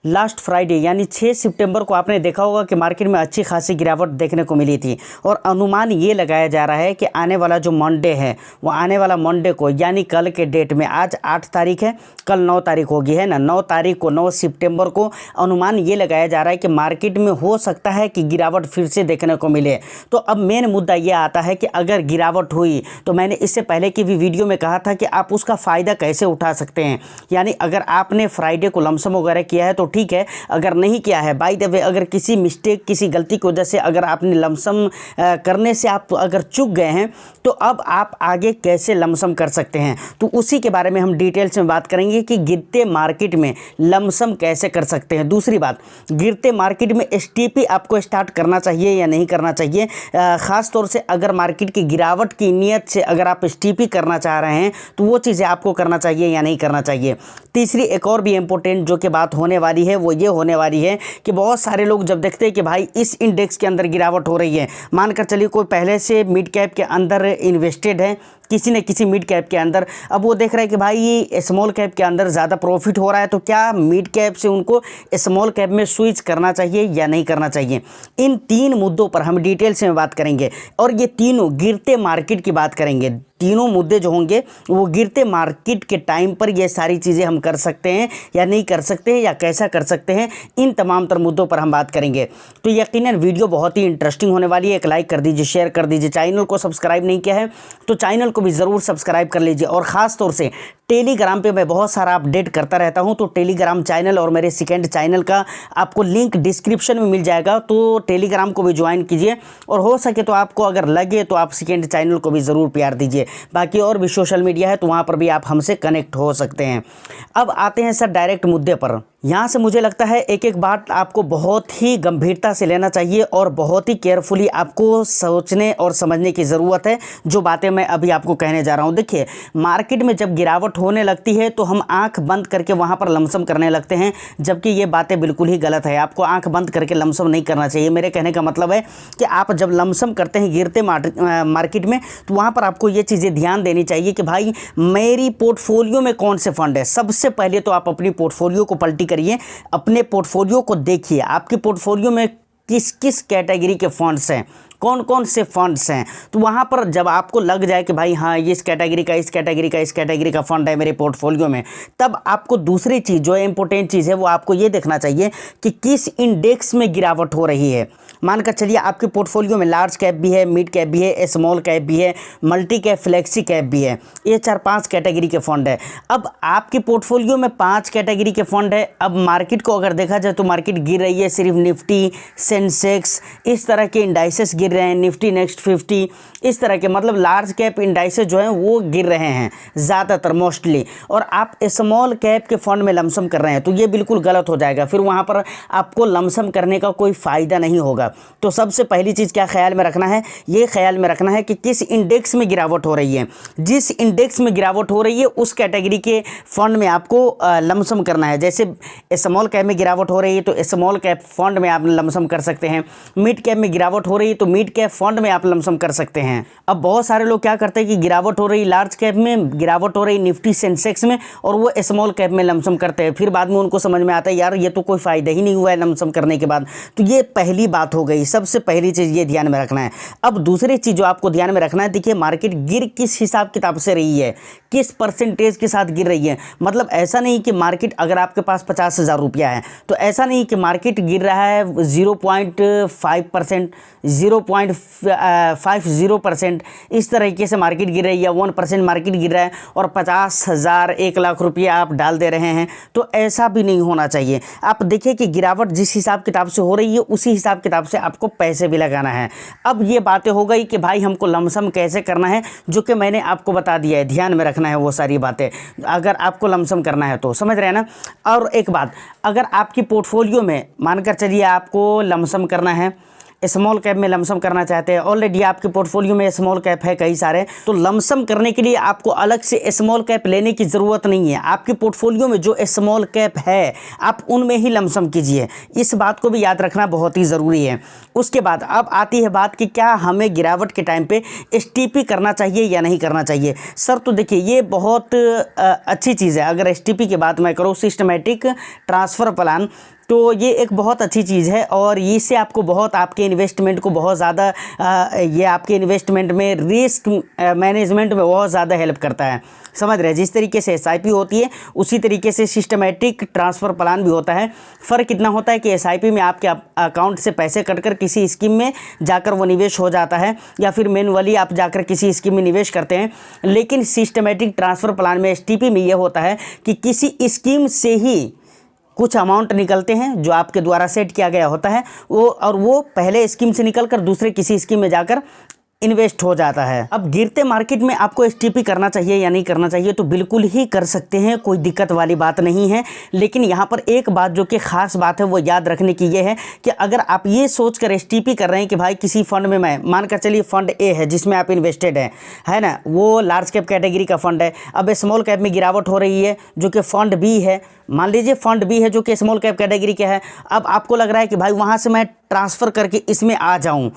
Last Friday यानी 6 सितंबर को आपने देखा होगा कि मार्केट में अच्छी खासी गिरावट देखने को मिली थी और अनुमान ये लगाया जा रहा है कि आने वाला जो मंडे है वो आने वाला मंडे को यानी कल के डेट में, आज 8 तारीख है, कल 9 तारीख होगी है ना, 9 तारीख को 9 सितंबर को अनुमान ये लगाया जा रहा है कि मार्केट में हो सकता है कि गिरावट फिर से देखने को मिले। तो अब मेन मुद्दा ये आता है कि अगर गिरावट हुई तो मैंने इससे पहले की भी वीडियो में कहा था कि आप उसका फ़ायदा कैसे उठा सकते हैं। यानी अगर आपने फ्राइडे को लमसम वगैरह किया है तो ठीक है, अगर नहीं किया है, बाय द वे अगर किसी मिस्टेक किसी गलती की वजह से अगर आपने लमसम करने से आप अगर चूक गए हैं तो अब आप आगे कैसे लमसम कर सकते हैं, तो उसी के बारे में हम डिटेल्स में बात करेंगे कि गिरते मार्केट में लमसम कैसे कर सकते हैं। दूसरी बात, गिरते मार्केट में एसटीपी आपको स्टार्ट करना चाहिए या नहीं करना चाहिए, ख़ास तौर से अगर मार्केट की गिरावट की नीयत से अगर आप एसटीपी करना चाह रहे हैं तो वो चीज़ें आपको करना चाहिए या नहीं करना चाहिए। तीसरी एक और भी इम्पोर्टेंट जो कि बात होने वाली है वो ये होने वाली है कि बहुत सारे लोग जब देखते हैं कि भाई इस इंडेक्स के अंदर गिरावट हो रही है, मानकर चलिए कोई पहले से मिड कैप के अंदर इन्वेस्टेड है किसी न किसी मिड कैप के अंदर, अब वो देख रहा है कि भाई ये स्मॉल कैप के अंदर ज़्यादा प्रॉफिट हो रहा है, तो क्या मिड कैप से उनको स्मॉल कैप में स्विच करना चाहिए या नहीं करना चाहिए। इन 3 मुद्दों पर हम डिटेल से बात करेंगे और ये तीनों गिरते मार्केट की बात करेंगे। तीनों मुद्दे जो होंगे वो गिरते मार्केट के टाइम पर ये सारी चीज़ें हम कर सकते हैं या नहीं कर सकते हैं या कैसा कर सकते हैं, इन तमाम तर मुद्दों पर हम बात करेंगे। तो यकीनन वीडियो बहुत ही इंटरेस्टिंग होने वाली है। एक लाइक कर दीजिए, शेयर कर दीजिए, चैनल को सब्सक्राइब नहीं किया है तो चैनल को भी ज़रूर सब्सक्राइब कर लीजिए। और ख़ास तौर से टेलीग्राम पे मैं बहुत सारा अपडेट करता रहता हूं, तो टेलीग्राम चैनल और मेरे सेकंड चैनल का आपको लिंक डिस्क्रिप्शन में मिल जाएगा, तो टेलीग्राम को भी ज्वाइन कीजिए और हो सके तो आपको अगर लगे तो आप सेकंड चैनल को भी ज़रूर प्यार दीजिए। बाकी और भी सोशल मीडिया है तो वहाँ पर भी आप हमसे कनेक्ट हो सकते हैं। अब आते हैं सर डायरेक्ट मुद्दे पर। यहाँ से मुझे लगता है एक एक बात आपको बहुत ही गंभीरता से लेना चाहिए और बहुत ही केयरफुली आपको सोचने और समझने की ज़रूरत है जो बातें मैं अभी आपको कहने जा रहा हूँ। देखिए, मार्केट में जब गिरावट होने लगती है तो हम आंख बंद करके वहाँ पर लमसम करने लगते हैं, जबकि ये बातें बिल्कुल ही गलत है। आपको आंख बंद करके लमसम नहीं करना चाहिए। मेरे कहने का मतलब है कि आप जब लमसम करते हैं गिरते मार्केट में तो वहाँ पर आपको ये चीज़ें ध्यान देनी चाहिए कि भाई मेरी पोर्टफोलियो में कौन से फंड है। सबसे पहले तो आप अपनी पोर्टफोलियो को पलटी करिए, अपने पोर्टफोलियो को देखिए, आपके पोर्टफोलियो में किस किस कैटेगरी के फंड्स हैं, कौन कौन से फंड्स हैं। तो वहाँ पर जब आपको लग जाए कि भाई हाँ ये इस कैटेगरी का इस कैटेगरी का इस कैटेगरी का फंड है मेरे पोर्टफोलियो में, तब आपको दूसरी चीज़ जो इम्पोर्टेंट चीज़ है वो आपको ये देखना चाहिए कि किस इंडेक्स में गिरावट हो रही है। मानकर चलिए आपके पोर्टफोलियो में लार्ज कैप भी है, मिड कैप भी है, स्मॉल कैप भी है, मल्टी कैप, फ्लेक्सी कैप भी है, ये 4-5 कैटेगरी के फंड है। अब आपके पोर्टफोलियो में 5 कैटेगरी के फंड है। अब मार्केट को अगर देखा जाए तो मार्केट गिर रही है, सिर्फ निफ्टी, सेंसेक्स, इस तरह के इंडाइसेस गिर रहे हैं, निफ्टी नेक्स्ट 50, इस तरह के मतलब लार्ज कैप इंडाइसेस जो हैं वो गिर रहे हैं ज़्यादातर मोस्टली, और आप स्मॉल कैप के फंड में लमसम कर रहे हैं, तो ये बिल्कुल गलत हो जाएगा। फिर वहाँ पर आपको लमसम करने का कोई फ़ायदा नहीं होगा। तो सबसे पहली चीज़ क्या ख्याल में रखना है, ये ख्याल में रखना है कि किस इंडेक्स में गिरावट हो रही है। जिस इंडेक्स में गिरावट हो रही है उस कैटेगरी के फंड में आपको लमसम करना है। जैसे स्मॉल कैप में गिरावट हो रही है तो स्मॉल कैप फंड में आप लमसम कर सकते हैं, मिड कैप में गिरावट हो रही है तो मिड कैप फंड में आप लमसम कर सकते हैं। अब बहुत सारे लोग क्या करते हैं कि गिरावट हो रही लार्ज कैप में, गिरावट हो रही निफ्टी सेंसेक्स में, और वो स्मॉल कैप में लमसम करते हैं। फिर बाद में उनको समझ में आता है यार ये तो कोई फ़ायदा ही नहीं हुआ है लमसम करने के बाद। तो ये पहली बात हो गई, सबसे पहली चीज़ ये ध्यान में रखना है। अब दूसरी चीज़ जो आपको ध्यान में रखना है, देखिए मार्केट गिर किस हिसाब किताब से रही है, किस परसेंटेज के साथ गिर रही है। मतलब ऐसा नहीं कि मार्केट अगर आपके पास 50,000 रुपया है तो ऐसा नहीं कि मार्केट गिर रहा है 0.5%, 0.50%, इस तरीके से मार्केट गिर रही है, 1% मार्केट गिर रहा है और 50,000 1 लाख रुपया आप डाल दे रहे हैं, तो ऐसा भी नहीं होना चाहिए। आप देखिए कि गिरावट जिस हिसाब किताब से हो रही है उसी हिसाब किताब से आपको पैसे भी लगाना है। अब ये बातें हो गई कि भाई हमको लमसम कैसे करना है, जो कि मैंने आपको बता दिया है, ध्यान में रखना है वो सारी बातें अगर आपको लमसम करना है तो, समझ रहे हैं ना। और एक बात, अगर आपकी पोर्टफोलियो में मानकर चलिए आपको लमसम करना है स्मॉल कैप में लमसम करना चाहते हैं, ऑलरेडी आपके पोर्टफोलियो में स्मॉल कैप है कई सारे, तो लमसम करने के लिए आपको अलग से स्मॉल कैप लेने की ज़रूरत नहीं है। आपके पोर्टफोलियो में जो स्मॉल कैप है आप उनमें ही लमसम कीजिए, इस बात को भी याद रखना बहुत ही ज़रूरी है। उसके बाद अब आती है बात कि क्या हमें गिरावट के टाइम पे एसटीपी करना चाहिए या नहीं करना चाहिए। सर तो देखिए ये बहुत अच्छी चीज़ है। अगर एसटीपी की बात मैं करूँ, सिस्टमेटिक ट्रांसफ़र प्लान, तो ये एक बहुत अच्छी चीज़ है और इससे आपको बहुत आपके इन्वेस्टमेंट को बहुत ज़्यादा ये आपके इन्वेस्टमेंट में रिस्क मैनेजमेंट में बहुत ज़्यादा हेल्प करता है। समझ रहे हैं, जिस तरीके से एसआईपी होती है उसी तरीके से सिस्टमेटिक ट्रांसफ़र प्लान भी होता है। फ़र्क इतना होता है कि एसआईपी में आपके अकाउंट से पैसे कटकर किसी स्कीम में जाकर वो निवेश हो जाता है या फिर मैनुअली आप जाकर किसी स्कीम में निवेश करते हैं। लेकिन सिस्टमेटिक ट्रांसफ़र प्लान में एसटीपी में ये होता है कि किसी स्कीम से ही कुछ अमाउंट निकलते हैं जो आपके द्वारा सेट किया गया होता है, वो पहले स्कीम से निकलकर दूसरे किसी स्कीम में जाकर इन्वेस्ट हो जाता है। अब गिरते मार्केट में आपको एसटीपी करना चाहिए या नहीं करना चाहिए, तो बिल्कुल ही कर सकते हैं, कोई दिक्कत वाली बात नहीं है। लेकिन यहाँ पर एक बात जो कि ख़ास बात है वो याद रखने की ये है कि अगर आप ये सोच कर एसटीपी कर रहे हैं कि भाई किसी फंड में मैं मानकर चलिए फंड ए है जिसमें आप इन्वेस्टेड है ना, वो लार्ज कैप कैटेगरी का फंड है। अब स्मॉल कैप में गिरावट हो रही है जो कि फंड बी है, मान लीजिए फंड बी है जो कि स्मॉल कैप कैटेगरी का है। अब आपको लग रहा है कि भाई वहाँ से मैं ट्रांसफ़र करके इसमें आ जाऊँ,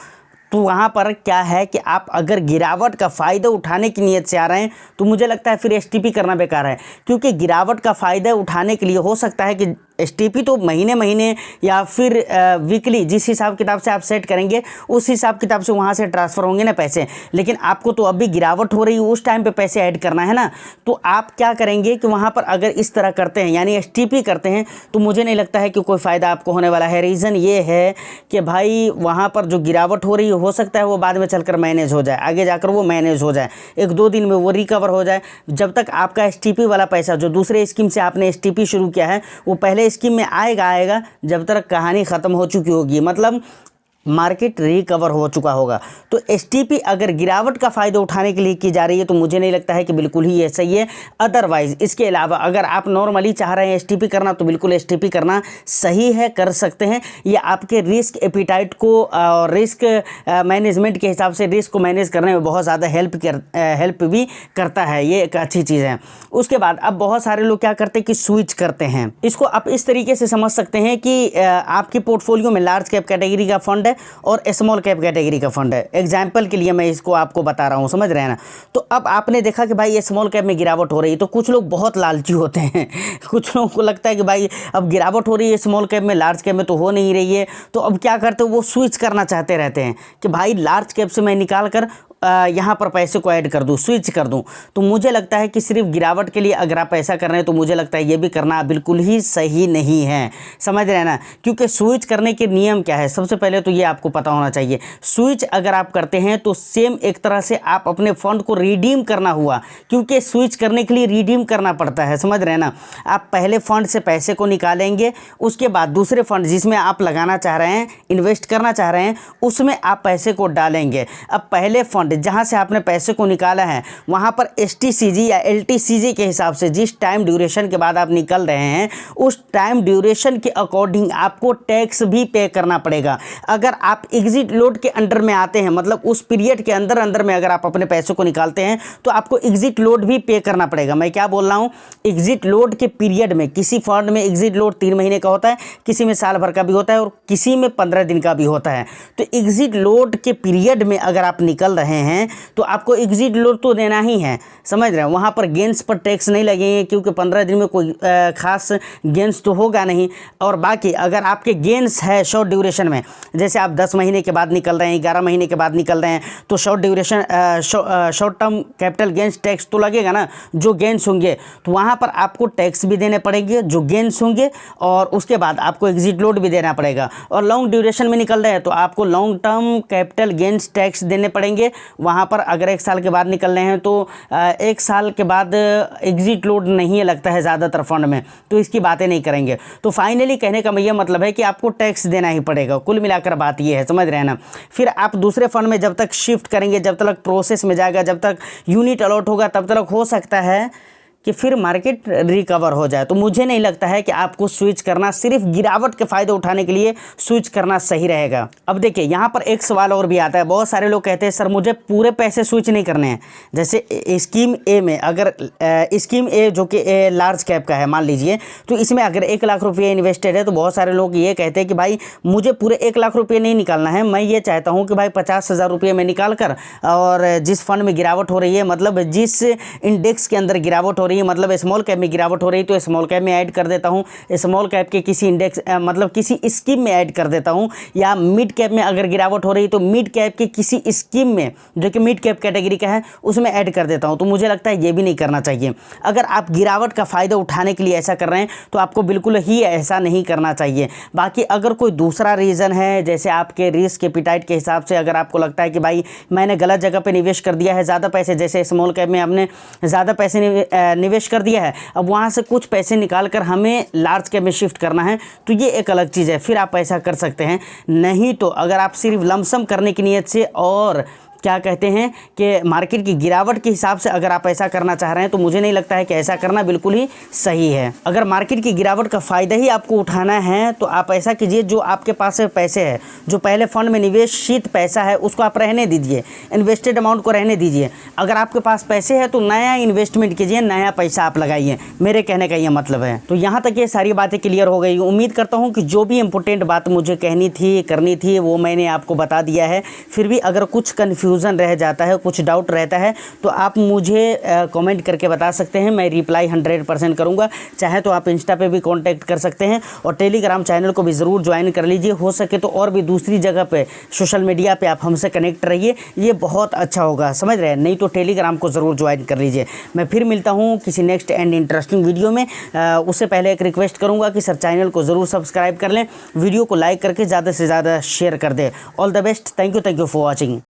तो वहाँ पर क्या है कि आप अगर गिरावट का फ़ायदा उठाने की नीयत से आ रहे हैं तो मुझे लगता है फिर एसटीपी करना बेकार है। क्योंकि गिरावट का फ़ायदा उठाने के लिए हो सकता है कि एसटीपी तो महीने महीने या फिर वीकली जिस हिसाब किताब से आप सेट करेंगे उस हिसाब किताब से वहाँ से ट्रांसफ़र होंगे ना पैसे। लेकिन आपको तो अभी गिरावट हो रही है, उस टाइम पे पैसे ऐड करना है ना, तो आप क्या करेंगे कि वहाँ पर अगर इस तरह करते हैं यानी एसटीपी करते हैं तो मुझे नहीं लगता है कि कोई फ़ायदा आपको होने वाला है। रीज़न ये है कि भाई वहाँ पर जो गिरावट हो रही है हो सकता है वो बाद में चलकर मैनेज हो जाए, आगे जाकर वो मैनेज हो जाए, 1-2 दिन में वो रिकवर हो जाए। जब तक आपका एसटीपी वाला पैसा जो दूसरे स्कीम से आपने एसटीपी शुरू किया है वो पहले स्कीम में आएगा जब तक कहानी ख़त्म हो चुकी होगी, मतलब मार्केट रिकवर हो चुका होगा। तो एसटीपी अगर गिरावट का फ़ायदा उठाने के लिए की जा रही है तो मुझे नहीं लगता है कि बिल्कुल ही ऐसा ही है। अदरवाइज़ इसके अलावा अगर आप नॉर्मली चाह रहे हैं एसटीपी करना तो बिल्कुल एसटीपी करना सही है, कर सकते हैं। ये आपके रिस्क एपिटाइट को और रिस्क मैनेजमेंट के हिसाब से रिस्क को मैनेज करने में बहुत ज़्यादा हेल्प भी करता है, ये एक अच्छी चीज़ है। उसके बाद अब बहुत सारे लोग क्या करते हैं कि स्विच करते हैं। इसको आप इस तरीके से समझ सकते हैं कि आपके पोर्टफोलियो में लार्ज कैप कैटेगरी का फंड और स्मॉल कैप कैटेगरी का फंड है। एग्जाम्पल के लिए मैं इसको आपको बता रहा हूँ, समझ रहे हैं ना। तो अब आपने देखा कि भाई ये स्मॉल कैप में गिरावट हो रही है तो कुछ लोग बहुत लालची होते हैं कुछ लोगों को लगता है कि भाई अब गिरावट हो रही है स्मॉल कैप में, लार्ज कैप में तो हो नहीं रही है, तो अब क्या करते हो वो स्विच करना चाहते रहते हैं कि भाई लार्ज कैप से मैं निकाल कर यहाँ पर पैसे को ऐड कर दूँ, स्विच कर दूँ। तो मुझे लगता है कि सिर्फ गिरावट के लिए अगर आप ऐसा कर रहे हैं तो मुझे लगता है ये भी करना बिल्कुल ही सही नहीं है, समझ रहे हैं ना। क्योंकि स्विच करने के नियम क्या है, सबसे पहले तो ये आपको पता होना चाहिए। स्विच अगर आप करते हैं तो सेम एक तरह से आप अपने फंड को रिडीम करना हुआ, क्योंकि स्विच करने के लिए रिडीम करना पड़ता है, समझ रहे हैं ना। आप पहले फंड से पैसे को निकालेंगे, उसके बाद दूसरे फंड जिसमें आप लगाना चाह रहे हैं, इन्वेस्ट करना चाह रहे हैं, उसमें आप पैसे को डालेंगे। अब पहले फंड जहां से आपने पैसे को निकाला है वहां पर एसटीसीजी या एलटीसीजी के हिसाब से जिस टाइम ड्यूरेशन के बाद आप निकल रहे हैं उस टाइम ड्यूरेशन के अकॉर्डिंग आपको टैक्स भी पे करना पड़ेगा। अगर आप एग्जिट लोड के अंडर में आते हैं, मतलब उस पीरियड के अंदर में अगर आप अपने पैसे को निकालते हैं तो आपको एग्जिट लोड भी पे करना पड़ेगा। मैं क्या बोल रहा हूं, एग्जिट लोड के पीरियड में किसी फंड में एग्जिट लोड 3 महीने का होता है, किसी में साल भर का भी होता है और किसी में 15 दिन का भी होता है। तो एग्जिट लोड के पीरियड में अगर आप निकल रहे हैं तो आपको एग्जिट लोड तो देना ही है, समझ रहे हैं। वहाँ पर गेंस पर टैक्स नहीं लगेंगे क्योंकि 15 दिन में कोई खास गेंस तो होगा नहीं। और बाकी अगर आपके गेंस है शॉर्ट ड्यूरेशन में, जैसे आप 10 महीने के बाद निकल रहे हैं, 11 महीने के बाद निकल रहे हैं, तो short duration short term capital gains tax तो लगेगा ना। जो गेंस होंगे तो वहाँ पर आपको टैक्स भी देने पड़ेंगे जो गेंस होंगे, और उसके बाद आपको एग्जिट लोड भी देना पड़ेगा। और लॉन्ग ड्यूरेशन में निकल रहे हैं तो आपको long term capital gains tax देने पड़ेंगे। वहाँ पर अगर 1 साल के बाद निकल रहे हैं तो 1 साल के बाद एग्जिट लोड नहीं लगता है ज़्यादातर फंड में, तो इसकी बातें नहीं करेंगे। तो फाइनली कहने का ये मतलब है कि आपको टैक्स देना ही पड़ेगा, कुल मिलाकर बात ये है, समझ रहे हैं ना। फिर आप दूसरे फंड में जब तक शिफ्ट करेंगे, जब तक प्रोसेस में जाएगा, जब तक यूनिट अलॉट होगा, तब तक हो सकता है कि फिर मार्केट रिकवर हो जाए। तो मुझे नहीं लगता है कि आपको स्विच करना, सिर्फ गिरावट के फ़ायदे उठाने के लिए स्विच करना सही रहेगा। अब देखिए यहाँ पर एक सवाल और भी आता है, बहुत सारे लोग कहते हैं सर मुझे पूरे पैसे स्विच नहीं करने हैं। जैसे स्कीम ए में, अगर स्कीम ए जो कि लार्ज कैप का है मान लीजिए, तो इसमें अगर 1 लाख रुपये इन्वेस्टेड है, तो बहुत सारे लोग ये कहते हैं कि भाई मुझे पूरे 1 लाख रुपये नहीं निकालना है, मैं ये चाहता हूँ कि भाई 50,000 रुपये में निकाल कर, और जिस फंड में गिरावट हो रही है, मतलब जिस इंडेक्स के अंदर गिरावट हो रही है, मतलब स्मॉल कैप में गिरावट हो रही है तो स्मॉल कैप में ऐड कर देता हूँ, स्मॉल कैप के किसी इंडेक्स मतलब किसी स्कीम में ऐड कर देता हूँ, या मिड कैप में अगर गिरावट हो रही है तो मिड कैप के किसी स्कीम में जो कि मिड कैप कैटेगरी का है उसमें ऐड कर देता हूँ। तो मुझे लगता है ये भी नहीं करना चाहिए। अगर आप गिरावट का फ़ायदा उठाने के लिए ऐसा कर रहे हैं तो आपको बिल्कुल ही ऐसा नहीं करना चाहिए। बाकी अगर कोई दूसरा रीज़न है, जैसे आपके रिस्क एपिटाइट के हिसाब से अगर आपको लगता है कि भाई मैंने गलत जगह पे निवेश कर दिया है ज़्यादा पैसे, जैसे स्मॉल कैप में आपने ज़्यादा पैसे निवेश कर दिया है, अब वहाँ से कुछ पैसे निकाल कर हमें लार्ज कैप में शिफ्ट करना है, तो ये एक अलग चीज़ है, फिर आप ऐसा कर सकते हैं। नहीं तो अगर आप सिर्फ लमसम करने की नीयत से और क्या कहते हैं कि मार्केट की गिरावट के हिसाब से अगर आप ऐसा करना चाह रहे हैं, तो मुझे नहीं लगता है कि ऐसा करना बिल्कुल ही सही है। अगर मार्केट की गिरावट का फ़ायदा ही आपको उठाना है तो आप ऐसा कीजिए, जो आपके पास पैसे है, जो पहले फंड में निवेशित पैसा है उसको आप रहने दीजिए, इन्वेस्टेड अमाउंट को रहने दीजिए। अगर आपके पास पैसे है तो नया इन्वेस्टमेंट कीजिए, नया पैसा आप लगाइए, मेरे कहने का ये मतलब है। तो यहाँ तक ये सारी बातें क्लियर हो गई। उम्मीद करता हूँ कि जो भी इंपॉर्टेंट बात मुझे कहनी थी, करनी थी, वो मैंने आपको बता दिया है। फिर भी अगर कुछ कन्फ्यूज़न रह जाता है, कुछ डाउट रहता है, तो आप मुझे कमेंट करके बता सकते हैं, मैं रिप्लाई 100% करूंगा। चाहे तो आप इंस्टा पे भी कांटेक्ट कर सकते हैं, और टेलीग्राम चैनल को भी ज़रूर ज्वाइन कर लीजिए। हो सके तो और भी दूसरी जगह पे सोशल मीडिया पे आप हमसे कनेक्ट रहिए, ये बहुत अच्छा होगा, समझ रहे हैं। नहीं तो टेलीग्राम को ज़रूर ज्वाइन कर लीजिए। मैं फिर मिलता हूँ किसी नेक्स्ट एंड इंटरेस्टिंग वीडियो में। उससे पहले एक रिक्वेस्ट करूँगा कि सर चैनल को ज़रूर सब्सक्राइब कर लें, वीडियो को लाइक करके ज़्यादा से ज़्यादा शेयर कर दें। All the best, thank you for watching.